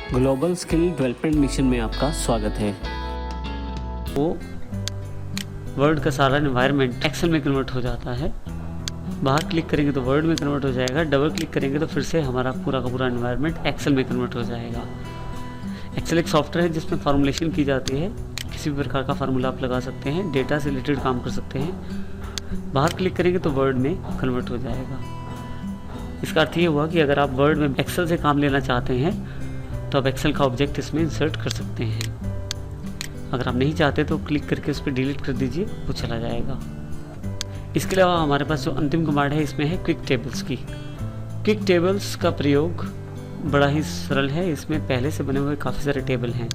Global skill development mission में आपका स्वागत है। वो वर्ड का सारा एनवायरनमेंट एक्सेल में कन्वर्ट हो जाता है। बाहर क्लिक करेंगे तो वर्ड में कन्वर्ट हो जाएगा, डबल क्लिक करेंगे तो फिर से हमारा पूरा का पूरा एनवायरनमेंट एक्सेल में कन्वर्ट हो जाएगा। एक्सेल एक सॉफ्टवेयर है जिसमें फार्मूलेशन की जाती है। किसी भी प्रकार का फार्मूला आप लगा सकते हैं, डेटा से रिलेटेड काम कर सकते हैं। बाहर क्लिक करेंगे तो वर्ड में कन्वर्ट हो जाएगा। इसका अर्थ ये हुआ कि अगर आप वर्ड में एक्सेल से काम लेना चाहते हैं तो आप एक्सेल का ऑब्जेक्ट इसमें इंसर्ट कर सकते हैं। अगर आप नहीं चाहते तो क्लिक करके उस पर डिलीट कर दीजिए, वो चला जाएगा। इसके अलावा हमारे पास जो अंतिम कमांड है इसमें है क्विक टेबल्स की। क्विक टेबल्स का प्रयोग बड़ा ही सरल है। इसमें पहले से बने हुए काफ़ी सारे टेबल हैं।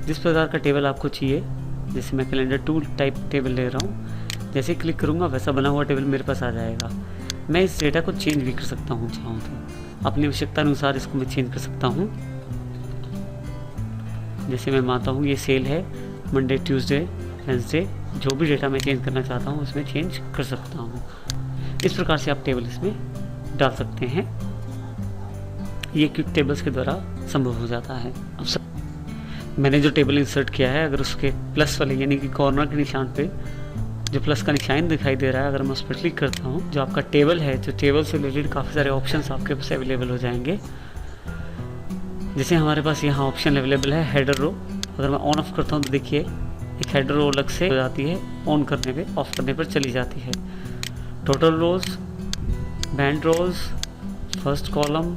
जिस प्रकार का टेबल आपको चाहिए, जैसे मैं कैलेंडर टूल टाइप टेबल ले रहा हूँ, जैसे ही क्लिक करूँगा वैसा बना हुआ टेबल मेरे पास आ जाएगा। मैं इस डेटा को चेंज भी कर सकता हूँ, चाहूँ तो अपनी आवश्यकता अनुसार इसको मैं चेंज कर सकता हूँ। जैसे मैं मानता हूँ ये सेल है, मंडे ट्यूसडे वेंसडे, जो भी डेटा मैं चेंज करना चाहता हूँ उसमें चेंज कर सकता हूँ। इस प्रकार से आप टेबल इसमें डाल सकते हैं। ये क्विक टेबल्स के द्वारा संभव हो जाता है। अब मैंने जो टेबल इंसर्ट किया है, अगर उसके प्लस वाले यानी कि कॉर्नर के निशान पे जो प्लस का निशान दिखाई दे रहा है, अगर मैं उस पर क्लिक करता हूँ, जो आपका टेबल है, जो टेबल से रिलेटेड काफ़ी सारे ऑप्शंस आपके पास अवेलेबल हो जाएंगे। जैसे हमारे पास यहाँ ऑप्शन अवेलेबल है हेडर रो। अगर मैं ऑन ऑफ करता हूँ तो देखिए एक हेडर रो अलग से हो जाती है, ऑन करने पे, ऑफ करने पर चली जाती है। Total rows, band rows, first column,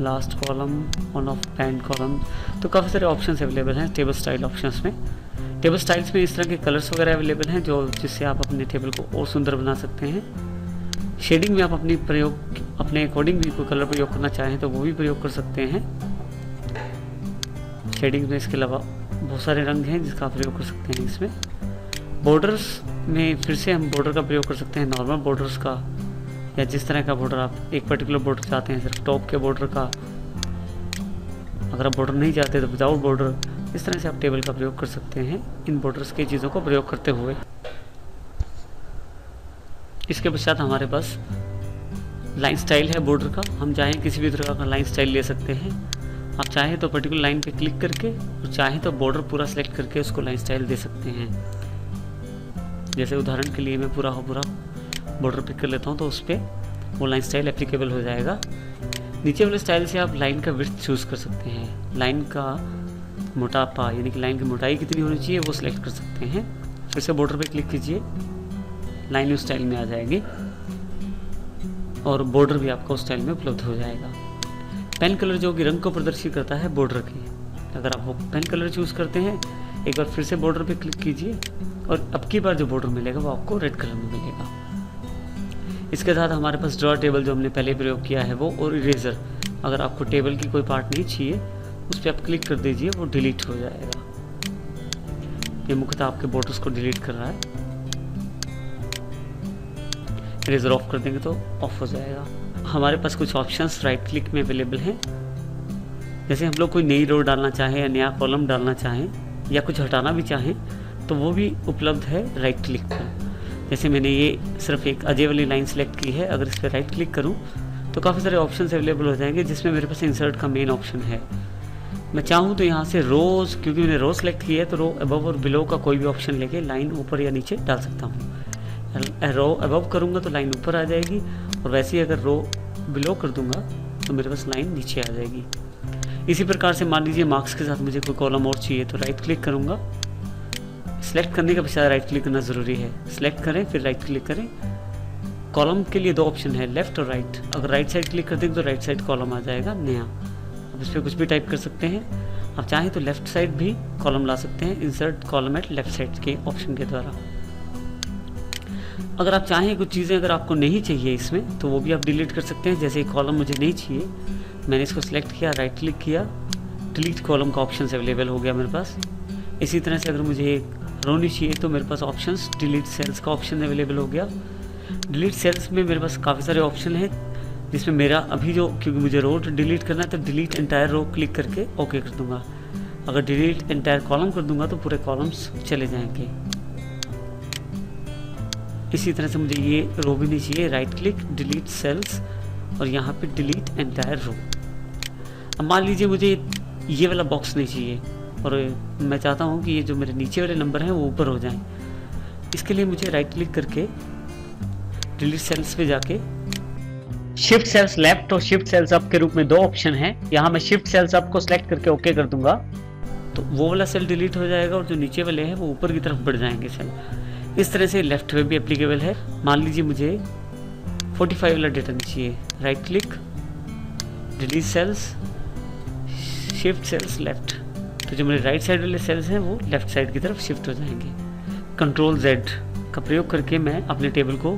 last column, on off band column, तो काफ़ी सारे ऑप्शंस अवेलेबल हैं टेबल स्टाइल ऑप्शंस में। टेबल स्टाइल्स में इस तरह के कलर्स वगैरह अवेलेबल हैं जिससे आप अपने टेबल को और सुंदर बना सकते हैं। शेडिंग में आप अपने अकॉर्डिंग भी कोई कलर प्रयोग करना चाहें तो वो भी प्रयोग कर सकते हैं। शेडिंग में इसके अलावा बहुत सारे रंग हैं जिसका आप प्रयोग कर सकते हैं। इसमें बॉर्डर्स में फिर से हम बॉर्डर का प्रयोग कर सकते हैं, नॉर्मल बॉर्डर्स का, या जिस तरह का बॉर्डर आप एक पर्टिकुलर बॉर्डर चाहते हैं, सिर्फ टॉप के बॉर्डर का। अगर आप बॉर्डर नहीं चाहते तो विदाउट बॉर्डर, इस तरह से आप टेबल का प्रयोग कर सकते हैं इन बॉर्डर्स की चीज़ों को प्रयोग करते हुए। इसके पश्चात हमारे पास लाइन स्टाइल है बॉर्डर का। हम चाहें किसी भी तरह का लाइन स्टाइल ले सकते हैं। आप चाहें तो पर्टिकुलर लाइन पे क्लिक करके और चाहें तो बॉर्डर पूरा सेलेक्ट करके उसको लाइन स्टाइल दे सकते हैं। जैसे उदाहरण के लिए मैं पूरा बॉर्डर पिक कर लेता हूँ तो उस पर वो लाइन स्टाइल एप्लीकेबल हो जाएगा। नीचे वाले स्टाइल से आप लाइन का विड्थ चूज़ कर सकते हैं। लाइन का मोटापा यानी कि लाइन की मोटाई कितनी होनी चाहिए वो सिलेक्ट कर सकते हैं। फिर से बॉर्डर पे क्लिक कीजिए, लाइन उस स्टाइल में आ जाएगी और बॉर्डर भी आपका उस स्टाइल में उपलब्ध हो जाएगा। पेन कलर जो कि रंग को प्रदर्शित करता है बॉर्डर की, अगर आप वो पेन कलर चूज़ करते हैं, एक बार फिर से बॉर्डर पे क्लिक कीजिए और अब की बार जो बॉर्डर मिलेगा वो आपको रेड कलर में मिलेगा। इसके साथ हमारे पास ड्रॉ टेबल जो हमने पहले प्रयोग किया है वो, और इरेजर। अगर आपको टेबल की कोई पार्ट नहीं चाहिए उस पर आप क्लिक कर दीजिए, वो डिलीट हो जाएगा। ये मुख्यतः आपके बॉर्डर्स को डिलीट कर रहा है। इरेजर ऑफ कर देंगे तो ऑफ हो जाएगा। हमारे पास कुछ ऑप्शंस राइट क्लिक में अवेलेबल हैं। जैसे हम लोग कोई नई रो डालना चाहें या नया कॉलम डालना चाहें या कुछ हटाना भी चाहें तो वो भी उपलब्ध है राइट क्लिक पर। जैसे मैंने ये सिर्फ एक अजय वाली लाइन सेलेक्ट की है, अगर इस पर राइट क्लिक करूं तो काफ़ी सारे ऑप्शंस अवेलेबल हो जाएंगे, जिसमें मेरे पास इंसर्ट का मेन ऑप्शन है। मैं चाहूँ तो यहाँ से रोज़, क्योंकि मैंने रो सेलेक्ट की है तो रो अबव और बिलो का कोई भी ऑप्शन लेके लाइन ऊपर या नीचे डाल सकता हूँ। रो अबव करूँगा तो लाइन ऊपर आ जाएगी और वैसे ही अगर रो बिलो कर दूंगा तो मेरे पास लाइन नीचे आ जाएगी। इसी प्रकार से मान लीजिए मार्क्स के साथ मुझे कोई कॉलम और चाहिए तो राइट क्लिक करूँगा। सेलेक्ट करने के पश्चात राइट क्लिक करना ज़रूरी है। सेलेक्ट करें फिर राइट क्लिक करें। कॉलम के लिए दो ऑप्शन है, लेफ्ट और राइट। अगर राइट साइड क्लिक कर देंगे तो राइट साइड कॉलम आ जाएगा नया। अब इस पर कुछ भी टाइप कर सकते हैं। आप चाहें तो लेफ्ट साइड भी कॉलम ला सकते हैं, insert column at left side के ऑप्शन के द्वारा। अगर आप चाहें कुछ चीज़ें अगर आपको नहीं चाहिए इसमें तो वो भी आप डिलीट कर सकते हैं। जैसे कॉलम मुझे नहीं चाहिए, मैंने इसको सिलेक्ट किया, राइट क्लिक किया, डिलीट कॉलम का ऑप्शन अवेलेबल हो गया मेरे पास। इसी तरह से अगर मुझे एक रो नहीं चाहिए तो मेरे पास ऑप्शंस डिलीट सेल्स का ऑप्शन अवेलेबल हो गया। डिलीट सेल्स में मेरे पास काफ़ी सारे ऑप्शन हैं, जिसमें मेरा अभी जो, क्योंकि मुझे रो डिलीट करना है तो डिलीट एंटायर रो क्लिक करके ओके कर दूंगा। अगर डिलीट एंटायर कॉलम कर दूंगा तो पूरे कॉलम्स चले जाएंगे। इसी तरह से मुझे ये रो भी नहीं चाहिए, राइट क्लिक, डिलीट सेल्स और यहाँ पे डिलीट एंटायर रो। अब मान लीजिए मुझे ये वाला बॉक्स नहीं चाहिए, और मैं चाहता हूँ कि ये जो मेरे नीचे वाले नंबर हैं वो ऊपर हो जाएं। इसके लिए मुझे राइट क्लिक करके डिलीट सेल्स पे जाके शिफ्ट सेल्स लेफ्ट और शिफ्ट सेल्स अप के रूप में दो ऑप्शन हैं। यहाँ मैं शिफ्ट सेल्स अप को सिलेक्ट करके ओके कर दूंगा तो वो वाला सेल डिलीट हो जाएगा और जो नीचे वाले हैं वो ऊपर की तरफ बढ़ जाएंगे सेल। इस तरह से लेफ्ट में भी एप्लीकेबल है। मान लीजिए मुझे 45 वाला डेटा नहीं चाहिए, right click, delete cells, shift cells left, तो जो मेरे राइट साइड वाले सेल्स हैं वो लेफ्ट साइड की तरफ शिफ्ट हो जाएंगे। कंट्रोल Z का प्रयोग करके मैं अपने टेबल को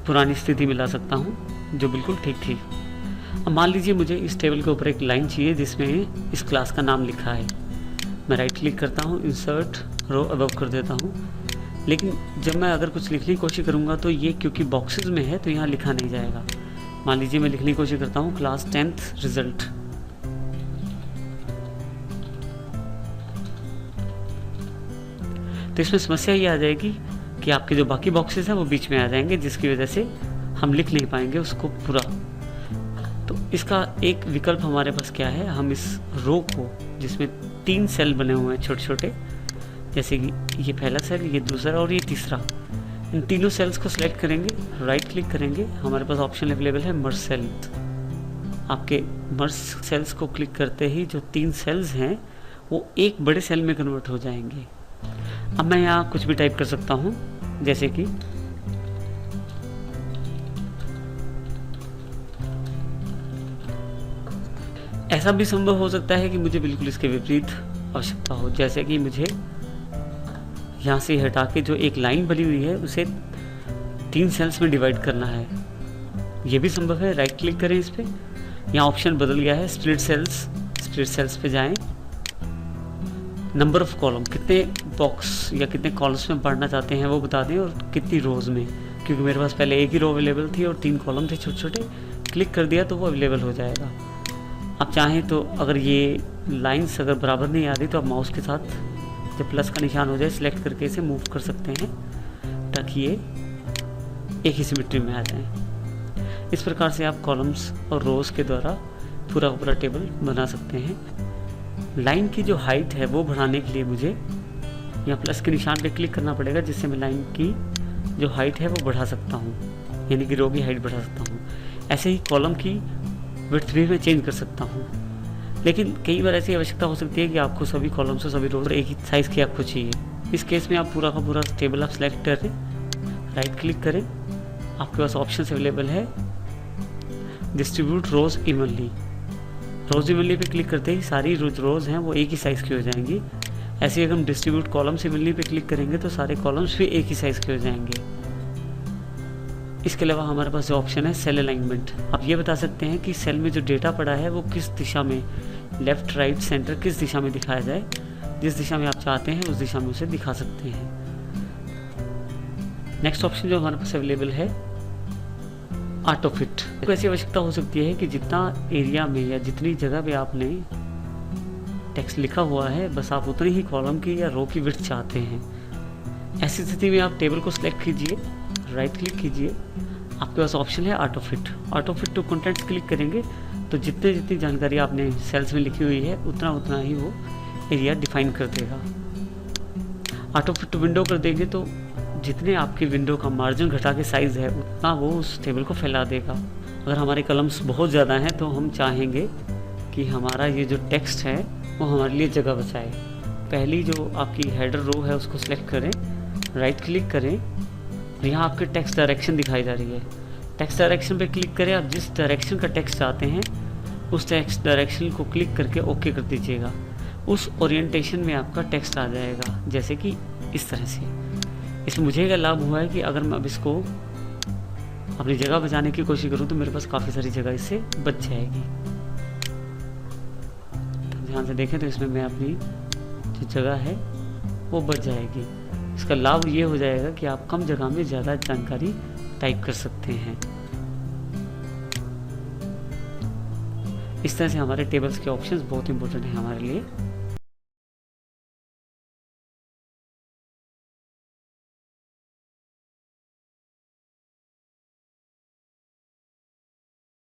पुरानी स्थिति में ला सकता हूँ जो बिल्कुल ठीक थी। अब मान लीजिए मुझे इस टेबल के ऊपर एक लाइन चाहिए जिसमें इस क्लास का नाम लिखा है। मैं राइट क्लिक करता हूँ, इंसर्ट रो अबव कर देता हूँ, लेकिन जब मैं अगर कुछ लिखने की कोशिश करूँगा तो ये क्योंकि बॉक्सेस में है तो यहाँ लिखा नहीं जाएगा। मान लीजिए मैं लिखने की कोशिश करता हूँ क्लास 10th रिजल्ट, तो इसमें समस्या ये आ जाएगी कि आपके जो बाकी बॉक्सेस हैं वो बीच में आ जाएंगे, जिसकी वजह से हम लिख नहीं पाएंगे उसको पूरा। तो इसका एक विकल्प हमारे पास क्या है, हम इस रो को जिसमें 3 सेल बने हुए हैं छोटे छोटे, जैसे कि ये पहला सेल, ये दूसरा और ये तीसरा, इन तीनों सेल्स को सिलेक्ट करेंगे, राइट क्लिक करेंगे, हमारे पास ऑप्शन अवेलेबल है मर्ज सेल। आपके मर्ज सेल्स को क्लिक करते ही जो 3 सेल्स हैं वो एक बड़े सेल में कन्वर्ट हो जाएंगे। अब मैं यहाँ कुछ भी टाइप कर सकता हूँ, जैसे कि ऐसा भी संभव हो सकता है कि मुझे बिल्कुल इसके विपरीत आवश्यकता हो, जैसे कि मुझे यहाँ से हटा के जो एक लाइन बनी हुई है उसे 3 सेल्स में डिवाइड करना है। ये भी संभव है। राइट क्लिक करें इस पर, यहाँ ऑप्शन बदल गया है स्प्लिट सेल्स, स्प्लिट सेल्स पे जाएं, नंबर ऑफ कॉलम, कितने बॉक्स या कितने कॉलम्स में पढ़ना चाहते हैं वो बता दें और कितनी रोज में, क्योंकि मेरे पास पहले एक ही रो अवेलेबल थी और 3 कॉलम थे छोटे छोटे। क्लिक कर दिया तो वो अवेलेबल हो जाएगा। आप चाहें तो अगर ये लाइंस अगर बराबर नहीं आ रही तो आप माउस के साथ जब प्लस का निशान हो जाए सिलेक्ट करके इसे मूव कर सकते हैं ताकि ये एक ही सिमेट्री में आ जाए। इस प्रकार से आप कॉलम्स और रोज के द्वारा पूरा टेबल बना सकते हैं। लाइन की जो हाइट है वो बढ़ाने के लिए मुझे यहाँ प्लस के निशान पे क्लिक करना पड़ेगा, जिससे मैं लाइन की जो हाइट है वो बढ़ा सकता हूँ, यानी कि रो की हाइट बढ़ा सकता हूँ। ऐसे ही कॉलम की विड्थ भी मैं चेंज कर सकता हूँ, लेकिन कई बार ऐसी आवश्यकता हो सकती है कि आपको सभी कॉलम्स और सभी रोज एक ही साइज़ की आपको चाहिए। इस केस में आप पूरा का पूरा टेबल आप सेलेक्ट करें, राइट क्लिक करें, आपके पास ऑप्शन अवेलेबल है डिस्ट्रीब्यूट रोज इवनली। रोज इवनली पे क्लिक करते ही सारी रोज हैं वो एक ही साइज़ की हो जाएंगी। ऐसे ही अगर हम डिस्ट्रीब्यूट कॉलम्स इवनली पे क्लिक करेंगे तो सारे कॉलम्स भी एक ही साइज़ के हो जाएंगे। इसके अलावा हमारे पास जो ऑप्शन है सेल अलाइनमेंट, आप ये बता सकते हैं कि सेल में जो डेटा पड़ा है वो किस दिशा में, लेफ्ट राइट सेंटर किस दिशा में दिखाया जाए। जिस दिशा में आप चाहते हैं उस दिशा में उसे दिखा सकते हैं। नेक्स्ट ऑप्शन जो हमारे पास अवेलेबल है ऑटो फिट। ऐसी आवश्यकता हो सकती है कि जितना एरिया में या जितनी जगह पे आपने टेक्स्ट लिखा हुआ है बस आप उतनी ही कॉलम की या रो की विड्थ चाहते हैं। ऐसी स्थिति में आप टेबल को सिलेक्ट कीजिए, राइट क्लिक कीजिए, आपके पास ऑप्शन है auto fit. Auto fit to contents click करेंगे तो जितनी जानकारी आपने सेल्स में लिखी हुई है उतना ही वो एरिया डिफाइन कर देगा। ऑटो फिट टू विंडो कर देंगे तो जितने आपकी विंडो का मार्जिन घटा के साइज़ है उतना वो उस टेबल को फैला देगा। अगर हमारे कलम्स बहुत ज़्यादा हैं तो हम चाहेंगे कि हमारा ये जो टेक्स्ट है वो हमारे लिए जगह बचाए। पहली जो आपकी हेडर रो है उसको सिलेक्ट करें, राइट क्लिक करें, यहाँ आपके टेक्स्ट डायरेक्शन दिखाई जा रही है। टेक्स्ट डायरेक्शन पे क्लिक करें, आप जिस डायरेक्शन का टेक्स्ट चाहते हैं उस टेक्स्ट डायरेक्शन को क्लिक करके ओके कर दीजिएगा। उस ओरिएंटेशन में आपका टेक्स्ट आ जाएगा, जैसे कि इस तरह से। इसमें मुझे क्या लाभ हुआ है कि अगर मैं अब इसको अपनी जगह बचाने की कोशिश करूँ तो मेरे पास काफ़ी सारी जगह इससे बच जाएगी। ध्यान से देखें तो इसमें मैं अपनी जो जगह है वो बच जाएगी। इसका लाभ ये हो जाएगा कि आप कम जगह में ज़्यादा जानकारी टाइप कर सकते हैं। इस तरह से हमारे टेबल्स के ऑप्शंस बहुत इंपॉर्टेंट हैं हमारे लिए।